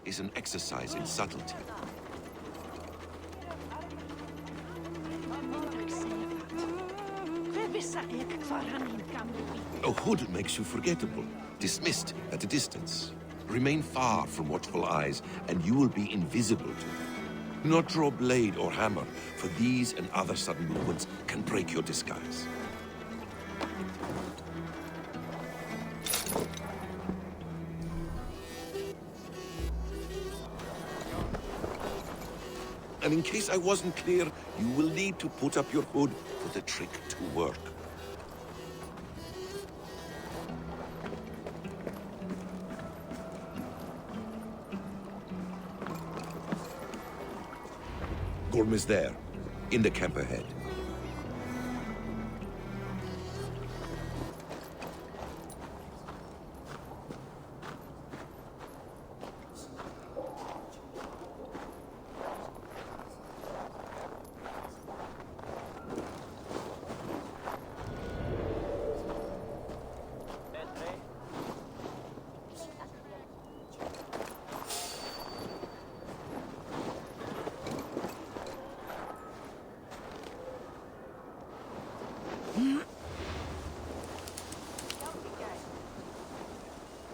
is an exercise in subtlety. A hood makes you forgettable, dismissed at a distance. Remain far from watchful eyes, and you will be invisible to them. Do not draw blade or hammer, for these and other sudden movements can break your disguise. And in case I wasn't clear, you will need to put up your hood for the trick to work. Gorm is there, in the camp ahead.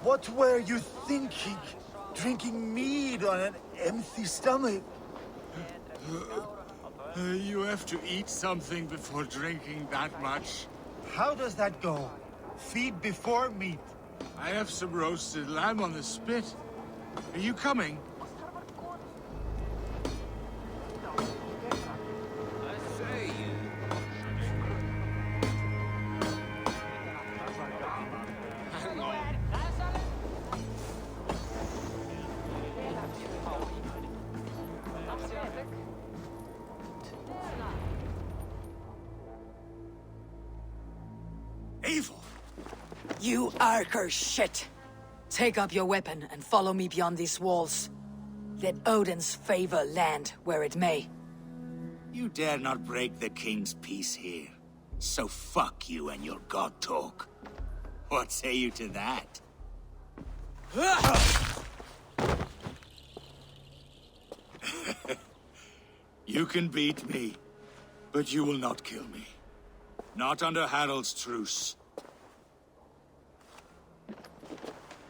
What were you thinking? Drinking mead on an empty stomach? You have to eat something before drinking that much. How does that go? Feed before meat. I have some roasted lamb on the spit. Are you coming? Evil! You Arker shit! Take up your weapon and follow me beyond these walls. Let Odin's favor land where it may. You dare not break the king's peace here. So fuck you and your god talk. What say you to that? You can beat me, but you will not kill me. Not under Harald's truce.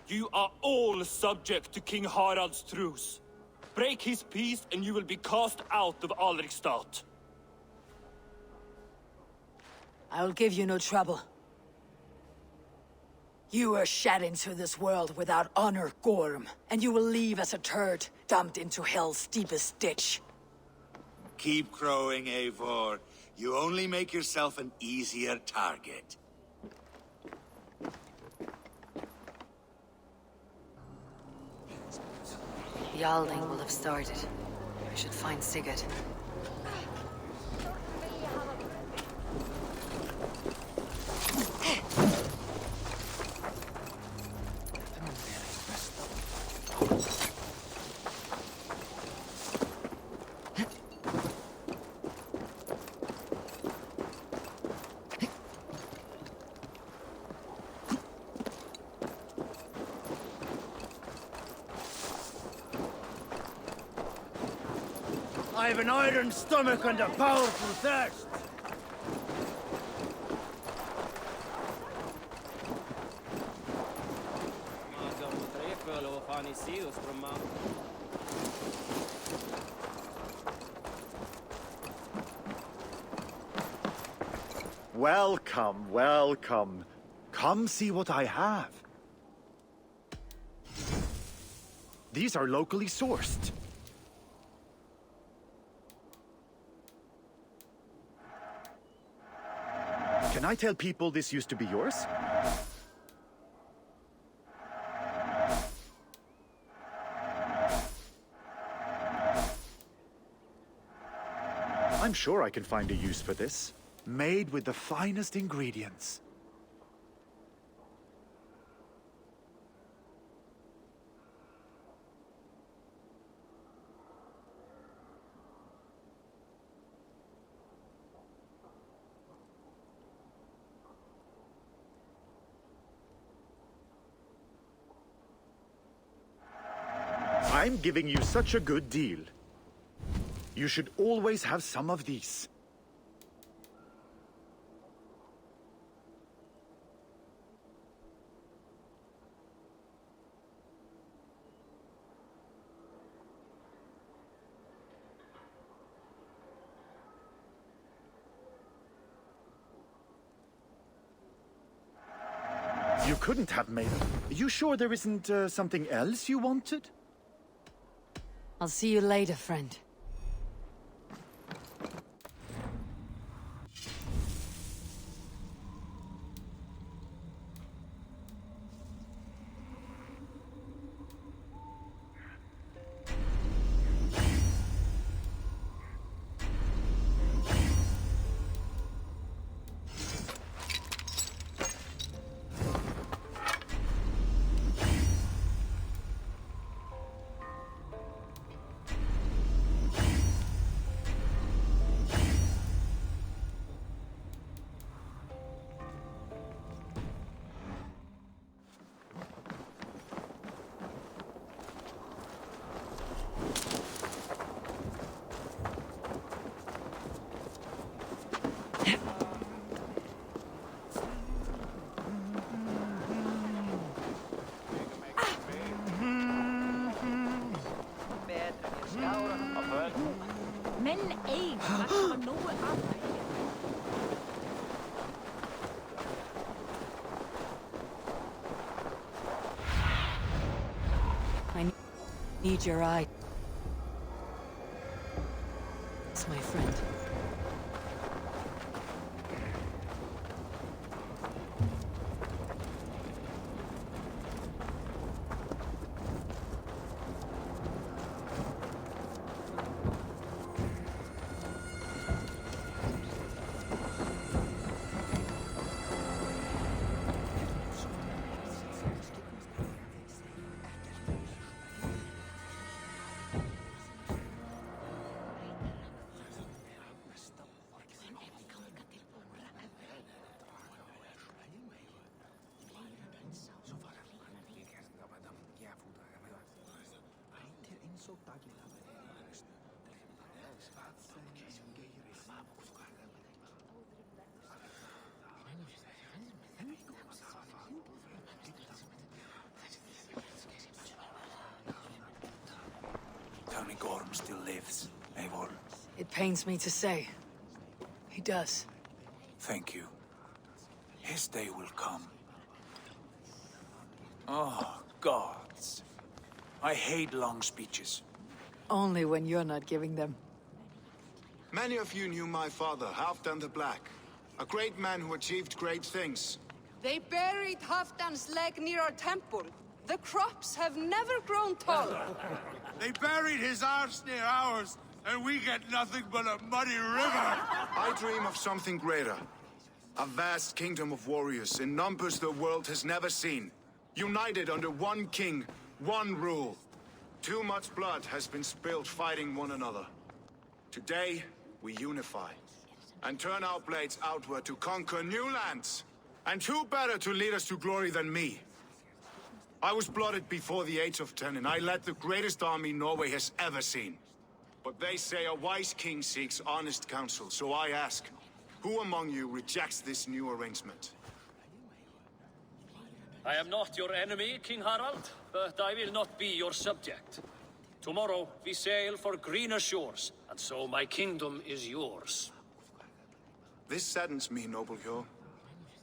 You are all subject to King Harald's truce. Break his peace and you will be cast out of Alrikstad. I'll give you no trouble. You were shed into this world without honor, Gorm, and you will leave as a turd, dumped into hell's deepest ditch. Keep crowing, Eivor. You only make yourself an easier target. The Alding will have started. I should find Sigurd. I have an iron stomach and a powerful thirst. Welcome, welcome. Come see what I have. These are locally sourced. Can I tell people this used to be yours? I'm sure I can find a use for this. Made with the finest ingredients. I'm giving you such a good deal. You should always have some of these. You couldn't have made it. You sure there isn't something else you wanted? I'll see you later, friend. Men ei maksa noe annet. I need your eye. It's my friend. Tell me Gorm still lives, Eivor. It pains me to say. He does. Thank you. His day will come. Oh, gods. I hate long speeches. Only when you're not giving them. Many of you knew my father, Halfdan the Black. A great man who achieved great things. They buried Halfdan's leg near our temple. The crops have never grown taller. They buried his arse near ours, and we get nothing but a muddy river. I dream of something greater. A vast kingdom of warriors in numbers the world has never seen. United under one king, one rule. Too much blood has been spilled fighting one another. Today, we unify. And turn our blades outward to conquer new lands. And who better to lead us to glory than me? I was blooded before the age of 10, and I led the greatest army Norway has ever seen. But they say a wise king seeks honest counsel, so I ask, who among you rejects this new arrangement? I am not your enemy, King Harald, but I will not be your subject. Tomorrow we sail for greener shores, and so my kingdom is yours. This saddens me, noble Hjor.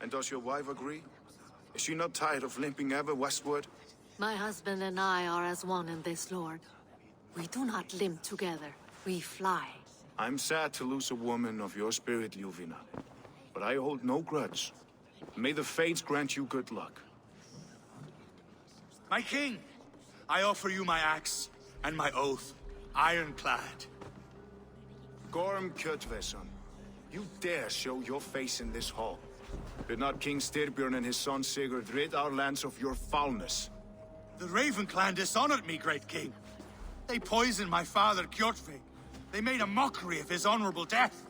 And does your wife agree? Is she not tired of limping ever westward? My husband and I are as one in this, Lord. We do not limp together, we fly. I'm sad to lose a woman of your spirit, Ljuvina. But I hold no grudge. May the fates grant you good luck. My king, I offer you my axe and my oath, ironclad. Gorm Kjotveson, you dare show your face in this hall. Did not King Styrbjörn and his son Sigurd rid our lands of your foulness? The Raven clan dishonored me, great king. They poisoned my father, Kjotve. They made a mockery of his honorable death.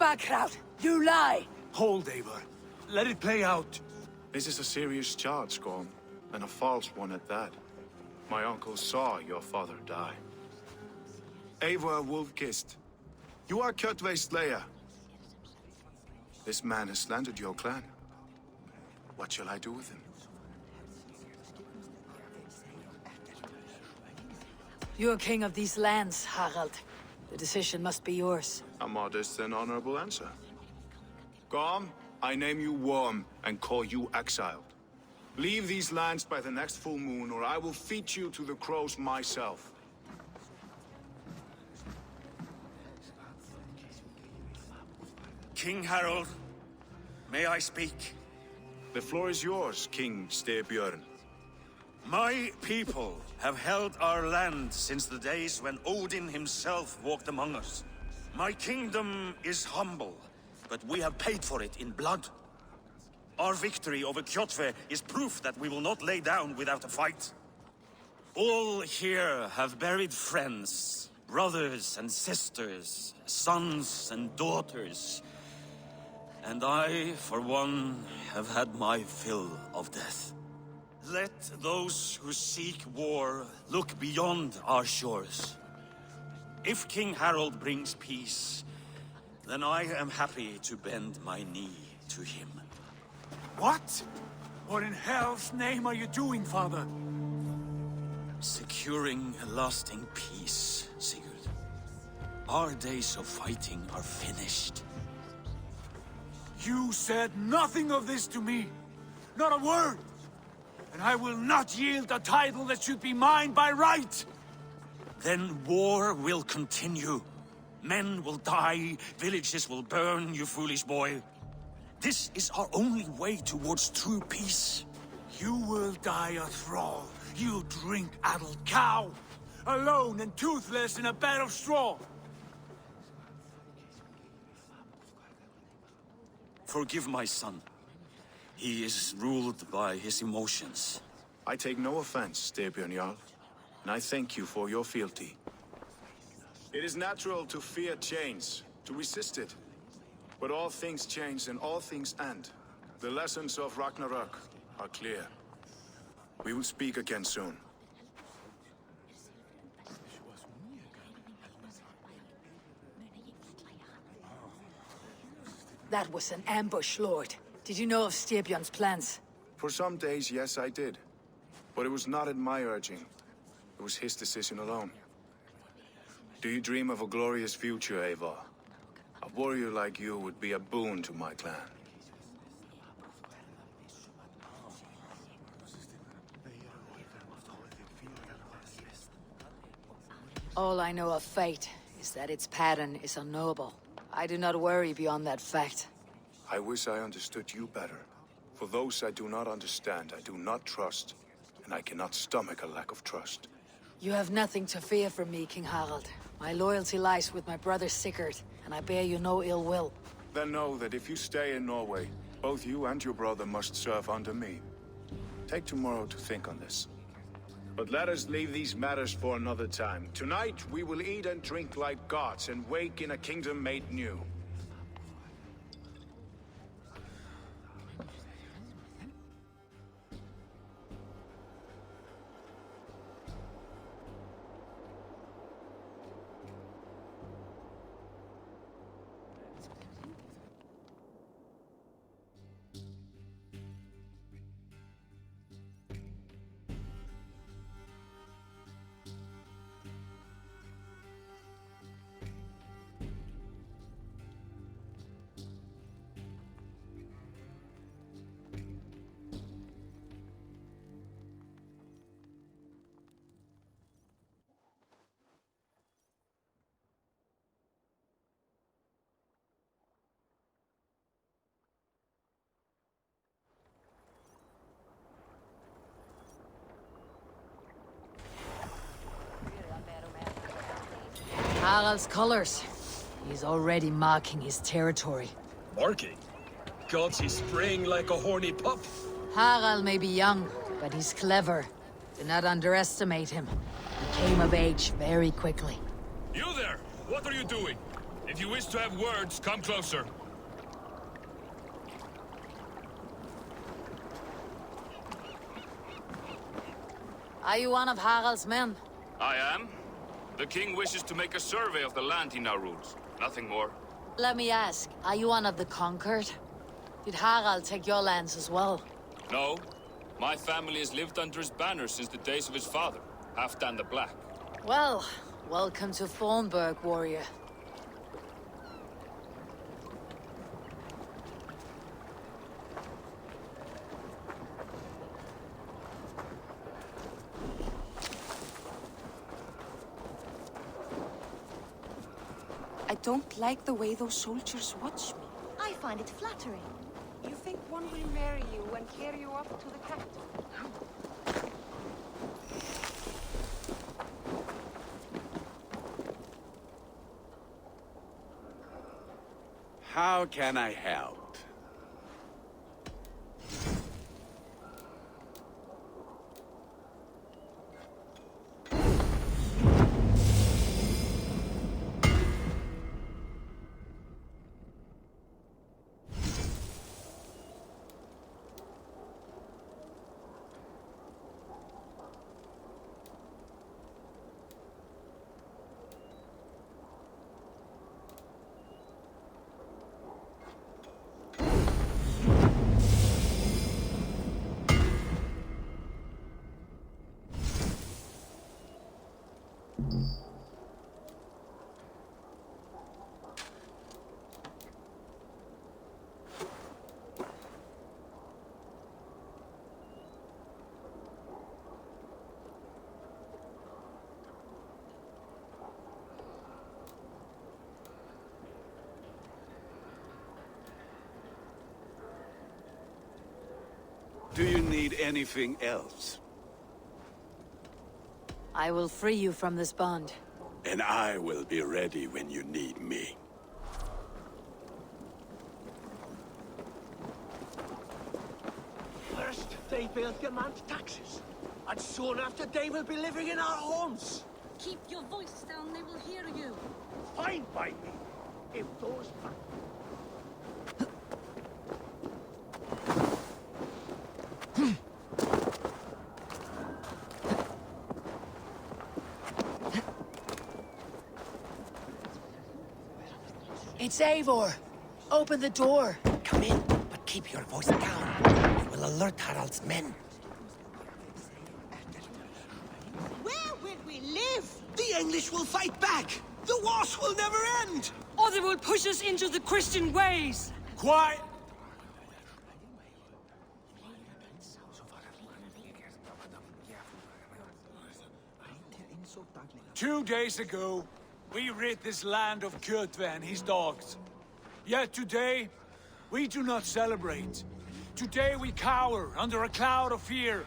Backrout, you lie! Hold, Eivor. Let it play out. This is a serious charge, Gorm, and a false one at that. My uncle saw your father die. Eivor Wolf-Kissed, you are Kjotve's slayer. This man has slandered your clan. What shall I do with him? You are king of these lands, Harald. The decision must be yours. A modest and honorable answer. Gorm, I name you Worm and call you exiled. Leave these lands by the next full moon, or I will feed you to the crows myself. King Harold, may I speak? The floor is yours, King Styrbjörn. My people have held our land since the days when Odin himself walked among us. My kingdom is humble, but we have paid for it in blood. Our victory over Kjotve is proof that we will not lay down without a fight. All here have buried friends, brothers and sisters, sons and daughters. And I, for one, have had my fill of death. Let those who seek war look beyond our shores. If King Harold brings peace, then I am happy to bend my knee to him. What? What in hell's name are you doing, father? Securing a lasting peace, Sigurd. Our days of fighting are finished. You said nothing of this to me. Not a word. And I will not yield a title that should be mine by right. Then war will continue. Men will die, villages will burn, you foolish boy. This is our only way towards true peace. You will die a thrall. You drink-addled cow. Alone and toothless in a bed of straw. Forgive my son. He is ruled by his emotions. I take no offense, Styrbjörn Jarl, and I thank you for your fealty. It is natural to fear change, to resist it. But all things change and all things end. The lessons of Ragnarok are clear. We will speak again soon. That was an ambush, Lord. Did you know of Styrbjörn's plans? For some days, yes, I did. But it was not at my urging. It was his decision alone. Do you dream of a glorious future, Eivor? A warrior like you would be a boon to my clan. All I know of fate is that its pattern is unknowable. I do not worry beyond that fact. I wish I understood you better. For those I do not understand, I do not trust, and I cannot stomach a lack of trust. You have nothing to fear from me, King Harald. My loyalty lies with my brother Sigurd, and I bear you no ill will. Then know that if you stay in Norway, both you and your brother must serve under me. Take tomorrow to think on this. But let us leave these matters for another time. Tonight, we will eat and drink like gods and wake in a kingdom made new. Harald's colors. He's already marking his territory. Marking? Gods, he's spraying like a horny pup. Harald may be young, but he's clever. Do not underestimate him. He came of age very quickly. You there! What are you doing? If you wish to have words, come closer. Are you one of Harald's men? I am. The king wishes to make a survey of the land he now rules. Nothing more. Let me ask, are you one of the conquered? Did Harald take your lands as well? No. My family has lived under his banner since the days of his father, Halfdan the Black. Well, welcome to Thornburg, warrior. I don't like the way those soldiers watch me. I find it flattering. You think one will marry you and carry you off to the capital? How can I help? Do you need anything else? I will free you from this bond. And I will be ready when you need me. First, they will demand taxes. And soon after, they will be living in our homes. Keep your voice down, they will hear you. Fine by me. If those... It's Eivor. Open the door. Come in, but keep your voice down. It will alert Harald's men. Where will we live? The English will fight back. The wars will never end. Or they will push us into the Christian ways. Quiet. Two days ago, we rid this land of Kjotve and his dogs. Yet today, we do not celebrate. Today we cower under a cloud of fear.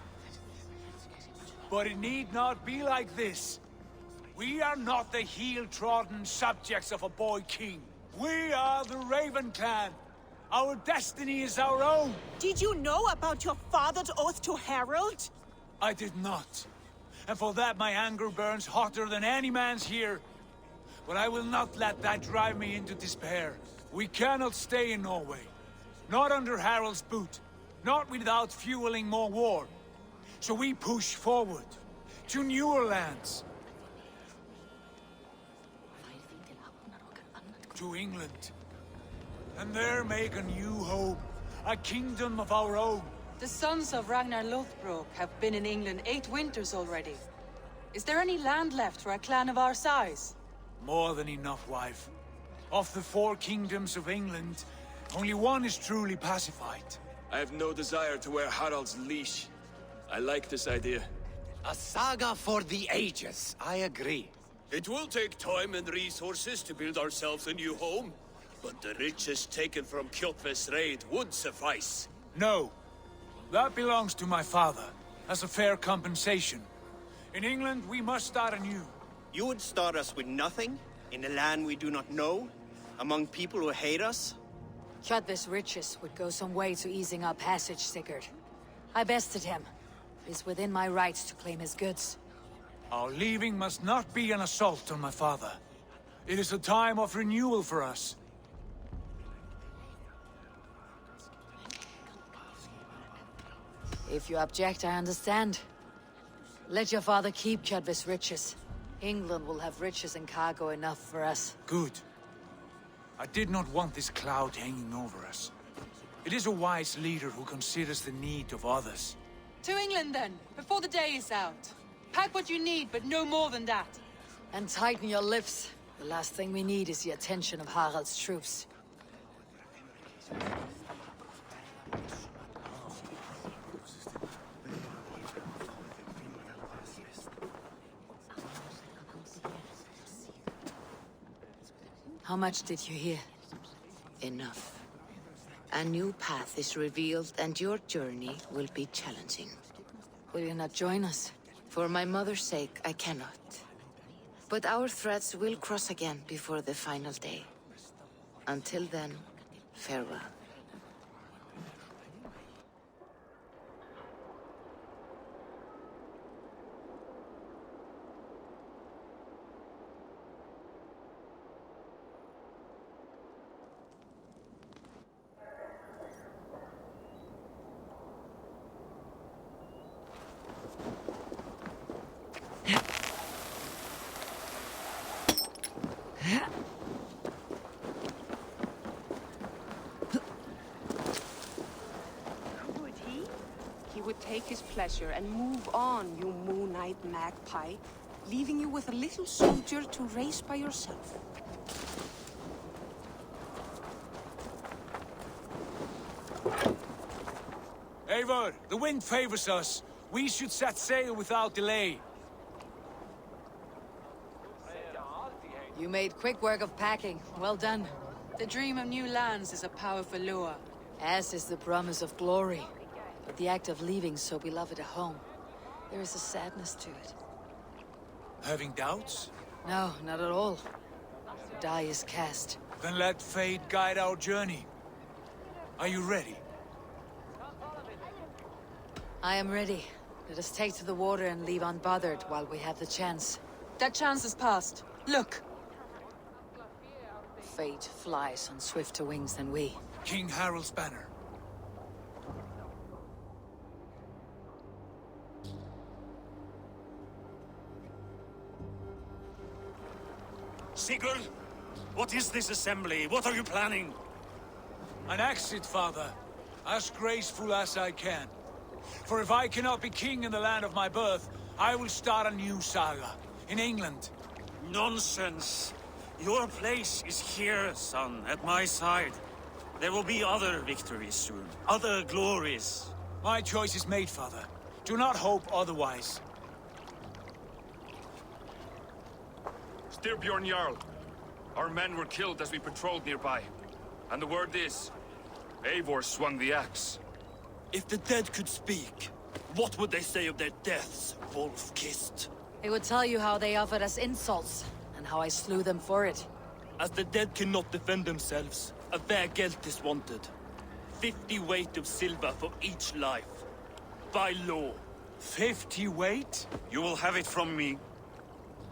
But it need not be like this. We are not the heel-trodden subjects of a boy king. We are the Raven clan. Our destiny is our own. Did you know about your father's oath to Harald? I did not. And for that my anger burns hotter than any man's here. But I will not let that drive me into despair. We cannot stay in Norway. Not under Harald's boot. Not without fueling more war. So we push forward. To newer lands. To England. And there make a new home. A kingdom of our own. The sons of Ragnar Lothbrok have been in England 8 winters already. Is there any land left for a clan of our size? More than enough, wife. Of the 4 kingdoms of England, only one is truly pacified. I have no desire to wear Harald's leash. I like this idea. A saga for the ages, I agree. It will take time and resources to build ourselves a new home, but the riches taken from Kjotve's raid would suffice. No. That belongs to my father, as a fair compensation. In England, we must start anew. You would start us with nothing? In a land we do not know? Among people who hate us? Kjotve's riches would go some way to easing our passage, Sigurd. I bested him. It is within my rights to claim his goods. Our leaving must not be an assault on my father. It is a time of renewal for us. If you object, I understand. Let your father keep Kjotve's riches. England will have riches and cargo enough for us. Good. I did not want this cloud hanging over us. It is a wise leader who considers the need of others. To England, then, before the day is out. Pack what you need, but no more than that. And tighten your lips. The last thing we need is the attention of Harald's troops. How much did you hear? Enough. A new path is revealed, and your journey will be challenging. Will you not join us? For my mother's sake, I cannot. But our threads will cross again before the final day. Until then, farewell. He would take his pleasure and move on, you moon-eyed magpie, leaving you with a little soldier to race by yourself. Eivor, the wind favors us. We should set sail without delay. You made quick work of packing. Well done. The dream of new lands is a powerful lure. As is the promise of glory. But the act of leaving so beloved a home, there is a sadness to it. Having doubts? No, not at all. The die is cast. Then let fate guide our journey. Are you ready? I am ready. Let us take to the water and leave unbothered while we have the chance. That chance is past. Look! Fate flies on swifter wings than we. King Harald's banner. Sigurd, what is this assembly? What are you planning? An exit, father. As graceful as I can. For if I cannot be king in the land of my birth, I will start a new saga. In England. Nonsense. Your place is here, son, at my side. There will be other victories soon. Other glories. My choice is made, father. Do not hope otherwise. Styrbjorn Jarl. Our men were killed as we patrolled nearby. And the word is, Eivor swung the axe. If the dead could speak, what would they say of their deaths, wolf-kissed? They would tell you how they offered us insults, and how I slew them for it. As the dead cannot defend themselves, a fair gelt is wanted. 50 weight of silver for each life. By law. 50 weight? You will have it from me.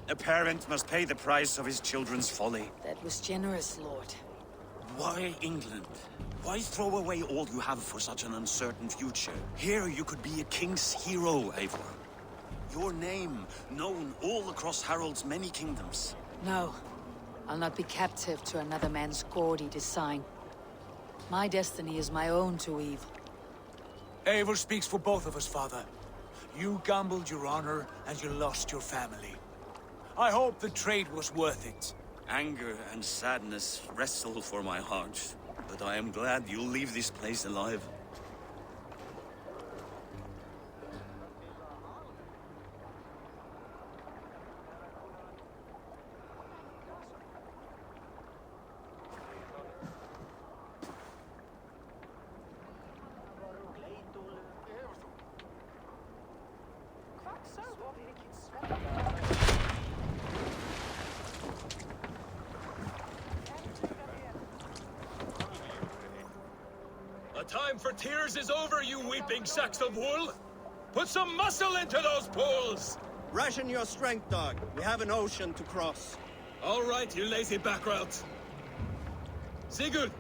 A parent must pay the price of his children's folly. That was generous, Lord. Why England? Why throw away all you have for such an uncertain future? Here you could be a king's hero, Eivor. Your name known all across Harald's many kingdoms. No. I'll not be captive to another man's gaudy design. My destiny is my own to weave. Eivor speaks for both of us, father. You gambled your honor, and you lost your family. I hope the trade was worth it. Anger and sadness wrestle for my heart, but I am glad you'll leave this place alive. The time for tears is over, you weeping sacks of wool! Put some muscle into those pulls! Ration your strength, dog. We have an ocean to cross. All right, you lazy backrout. Sigurd,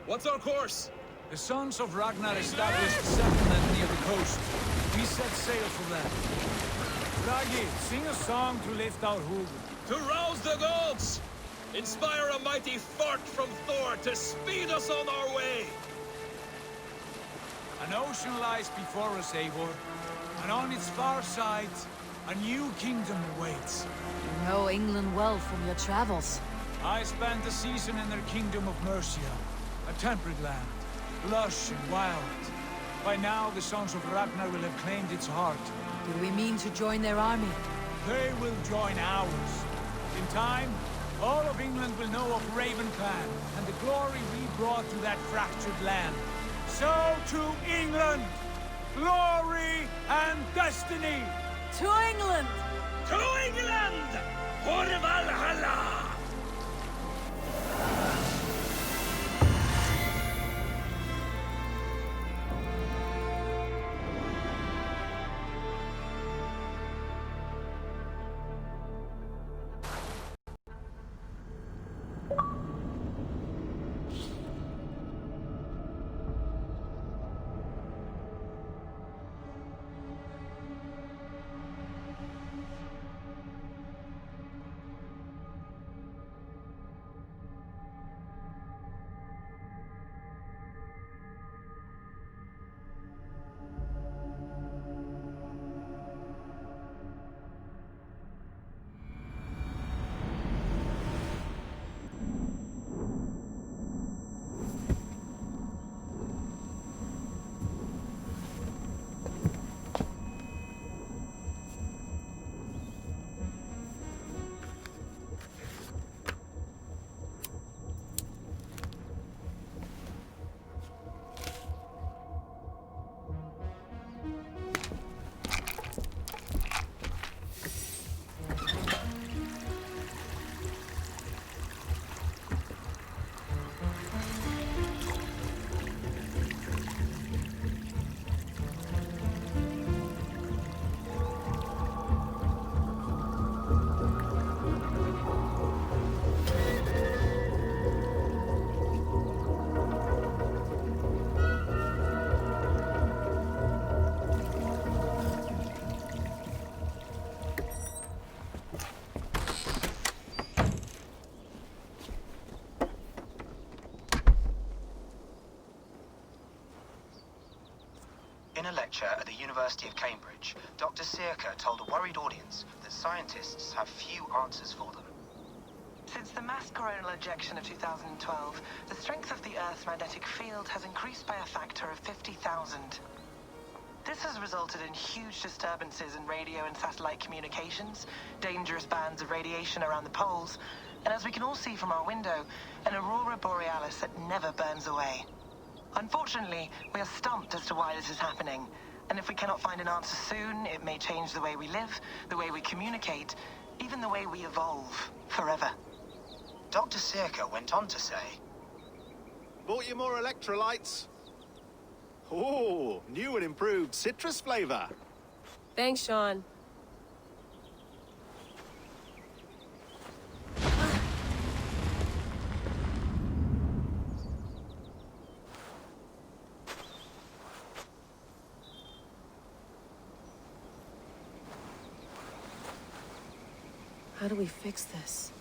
what's our course? The sons of Ragnar established a settlement near the coast. We set sail from there. Bragi, sing a song to lift our hood. To rouse the gods! Inspire a mighty fart from Thor to speed us on our way! An ocean lies before us, Eivor, and on its far side, a new kingdom awaits. You know England well from your travels. I spent a season in their kingdom of Mercia, a temperate land, lush and wild. By now, the sons of Ragnar will have claimed its heart. Do we mean to join their army? They will join ours. In time, all of England will know of Raven Clan and the glory we brought to that fractured land. So to England! Glory and destiny! To England! To England! For Valhalla! In a lecture at the University of Cambridge, Dr. Sirka told a worried audience that scientists have few answers for them. Since the mass coronal ejection of 2012, the strength of the Earth's magnetic field has increased by a factor of 50,000. This has resulted in huge disturbances in radio and satellite communications, dangerous bands of radiation around the poles, and as we can all see from our window, an aurora borealis that never burns away. Unfortunately, we are stumped as to why this is happening, and if we cannot find an answer soon, it may change the way we live, the way we communicate, even the way we evolve, forever. Dr. Sirka went on to say, Bought you more electrolytes? Oh, new and improved citrus flavor. Thanks, Sean. How do we fix this?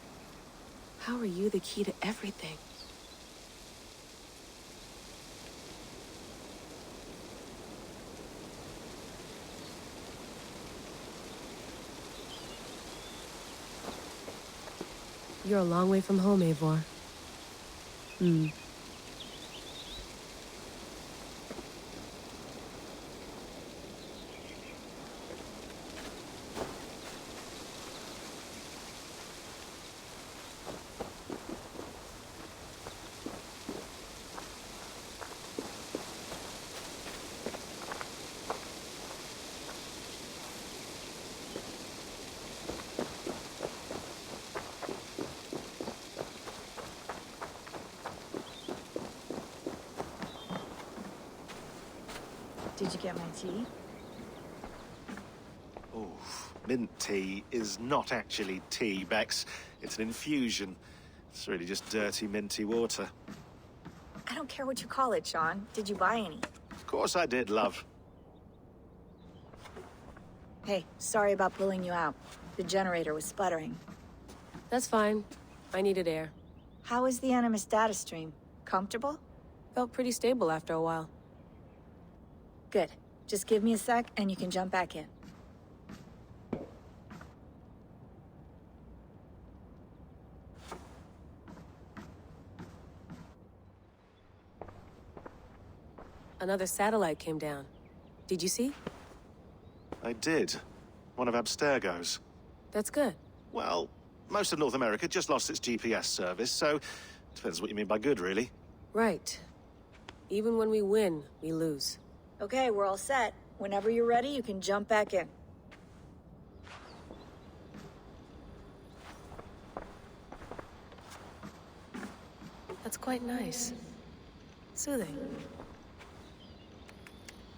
How are you the key to everything? You're a long way from home, Eivor. Did you get my tea? Oh, mint tea is not actually tea, Bex. It's an infusion. It's really just dirty, minty water. I don't care what you call it, Sean. Did you buy any? Of course I did, love. Hey, sorry about pulling you out. The generator was sputtering. That's fine. I needed air. How was the Animus data stream? Comfortable? Felt pretty stable after a while. Good. Just give me a sec and you can jump back in. Another satellite came down. Did you see? I did. One of Abstergo's. That's good. Well, most of North America just lost its GPS service, so depends what you mean by good, really. Right. Even when we win, we lose. Okay, we're all set. Whenever you're ready, you can jump back in. That's quite nice. Soothing.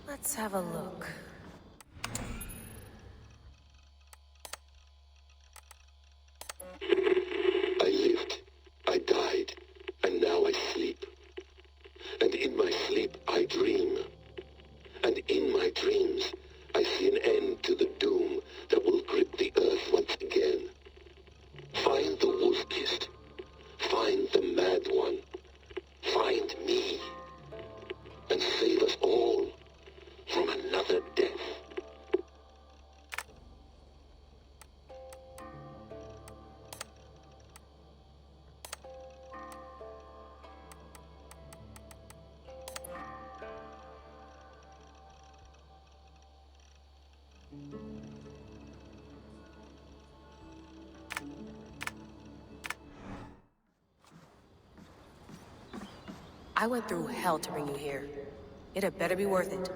Let's have a look. I lived, I died, and now I sleep. And in my sleep I dream. And in my dreams I see an end to the doom that will grip the earth once again. Find the wolf-kissed. Find the mad one. Find me. And save us all from another death. I went through hell to bring you here. It had better be worth it.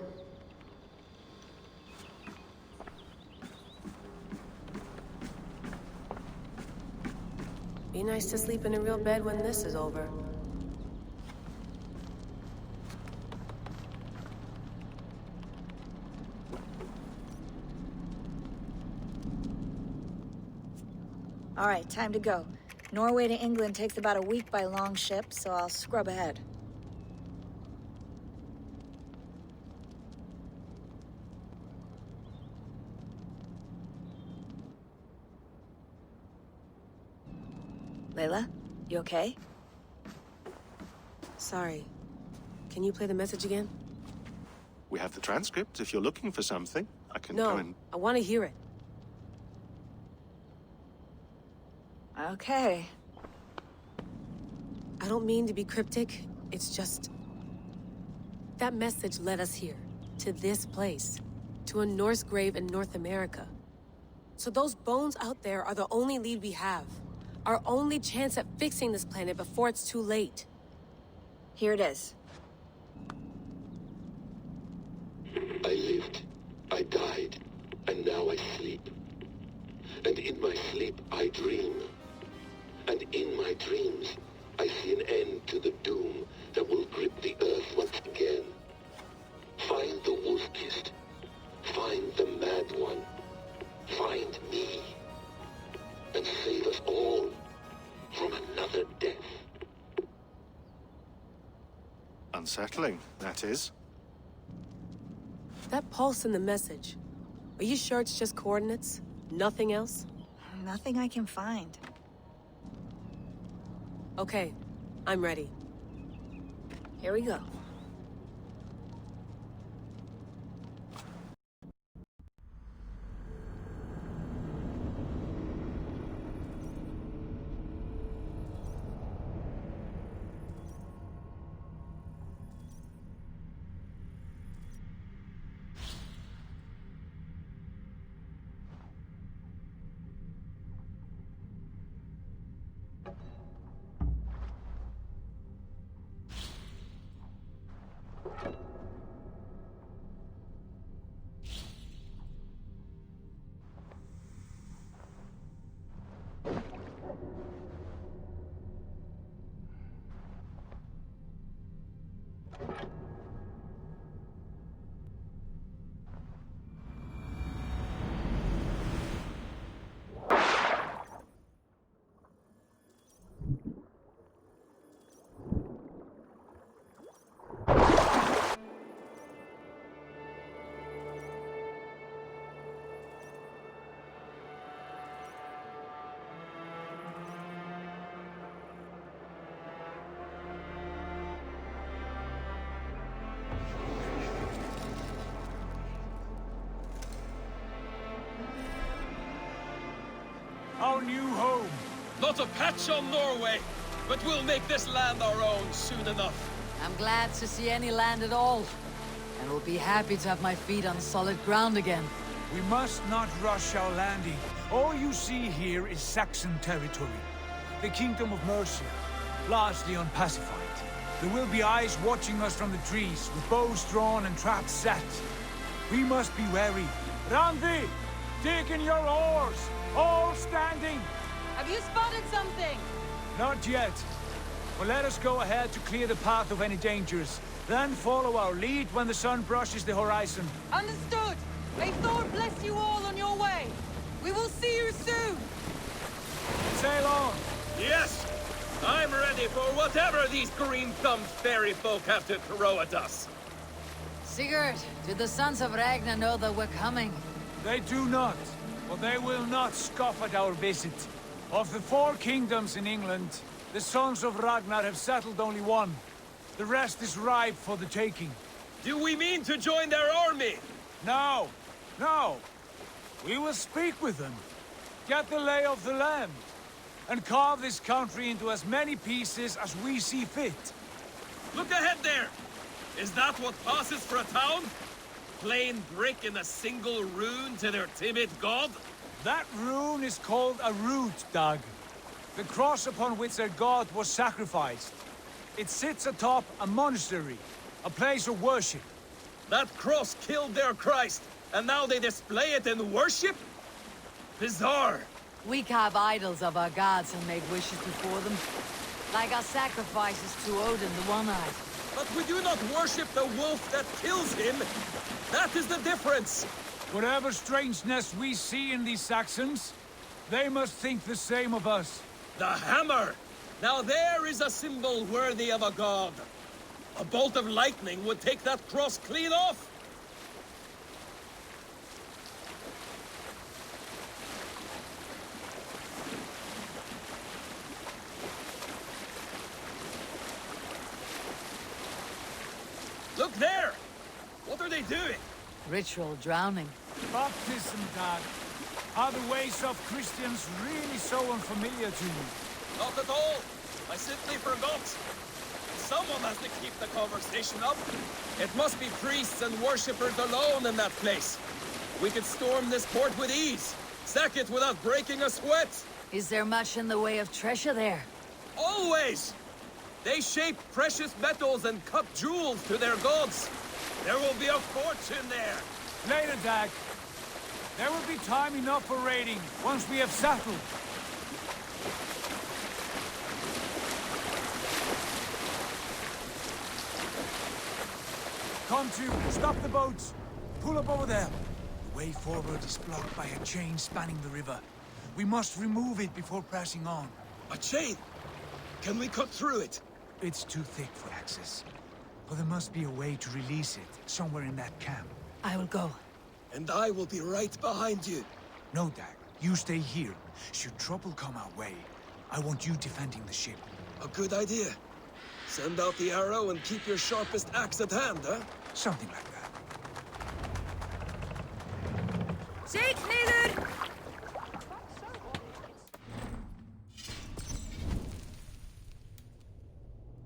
Be nice to sleep in a real bed when this is over. All right, time to go. Norway to England takes about a week by long ship, so I'll scrub ahead. Layla, you okay? Sorry. Can you play the message again? We have the transcript. If you're looking for something, I can No, go and... I want to hear it. Okay. I don't mean to be cryptic. It's just... that message led us here. To this place. To a Norse grave in North America. So those bones out there are the only lead we have. Our only chance at fixing this planet before it's too late. Here it is. I lived, I died, and now I sleep. And in my sleep I dream. And in my dreams I see an end to the doom that will grip the earth once again. Find the wolf-kissed. Find the mad one. Find me. And save us all from another death. Unsettling, that is. That pulse in the message. Are you sure it's just coordinates? Nothing else? Nothing I can find. Okay, I'm ready. Here we go. home. Not a patch on Norway, but we'll make this land our own soon enough. I'm glad to see any land at all. And will be happy to have my feet on solid ground again. We must not rush our landing. All you see here is Saxon territory. The Kingdom of Mercia, largely unpacified. There will be eyes watching us from the trees, with bows drawn and traps set. We must be wary. Randi! Dig in your oars! All standing! Have you spotted something? Not yet. But let us go ahead to clear the path of any dangers. Then follow our lead when the sun brushes the horizon. Understood. May Thor bless you all on your way. We will see you soon. Sail on. Yes! I'm ready for whatever these green-thumbed fairy folk have to throw at us. Sigurd, do the sons of Ragnar know that we're coming? They do not, but they will not scoff at our visit. Of the 4 kingdoms in England, the sons of Ragnar have settled only one. The rest is ripe for the taking. Do we mean to join their army? No, no. We will speak with them, get the lay of the land, and carve this country into as many pieces as we see fit. Look ahead there! Is that what passes for a town? Plain brick in a single rune to their timid god? That rune is called a root, Dag. The cross upon which their god was sacrificed. It sits atop a monastery, a place of worship. That cross killed their Christ, and now they display it in worship? Bizarre. We carve idols of our gods and make wishes before them. Like our sacrifices to Odin, the One-Eyed. But we do not worship the wolf that kills him. That is the difference. Whatever strangeness we see in these Saxons, they must think the same of us. The hammer! Now there is a symbol worthy of a god. A bolt of lightning would take that cross clean off. Look there! What are they doing? Ritual drowning. Baptism, Dad. Are the ways of Christians really so unfamiliar to you? Not at all. I simply forgot. Someone has to keep the conversation up. It must be priests and worshippers alone in that place. We could storm this port with ease. Sack it without breaking a sweat. Is there much in the way of treasure there? Always! They shape precious metals and cut jewels to their gods. There will be a fortune there. Later, Dag. There will be time enough for raiding, once we have settled. Come to, stop the boats. Pull up over there. The way forward is blocked by a chain spanning the river. We must remove it before pressing on. A chain? Can we cut through it? It's too thick for access. But there must be a way to release it, somewhere in that camp. I will go. And I will be right behind you. No, Dag. You stay here. Should trouble come our way, I want you defending the ship. A good idea. Send out the arrow and keep your sharpest axe at hand, huh? Something like that. Take me!